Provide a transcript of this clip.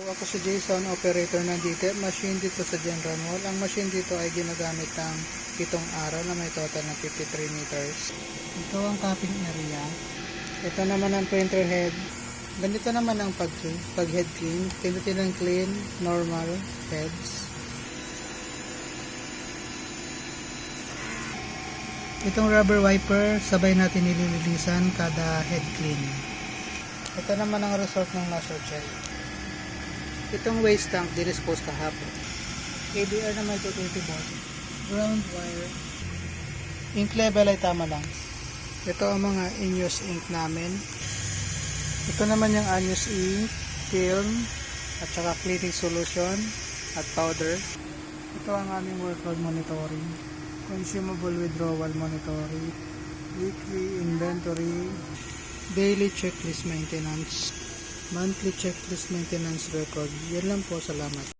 Ako si Jason, operator ng DTEP machine dito sa General Mall. Ang machine dito ay ginagamit ng 7 araw na may total na 53 meters. Ito ang copying area. Ito naman ang printer head. Ganito naman ang pag head clean. Pinutin ng clean, normal heads. Itong rubber wiper, sabay natin nililinisan kada head clean. Ito naman ang result ng nozzle check. Itong waste tank, dinispose kahapon. ADR naman ito 20 volt. Ground wire. Ink level ay tama lang. Ito ang mga in-use ink namin. Ito naman yung unused ink, film, at saka cleaning solution, at powder. Ito ang aming workload monitoring. Consumable withdrawal monitoring. Weekly inventory. Daily checklist maintenance. Monthly checklist maintenance record. Yan lang po, salamat.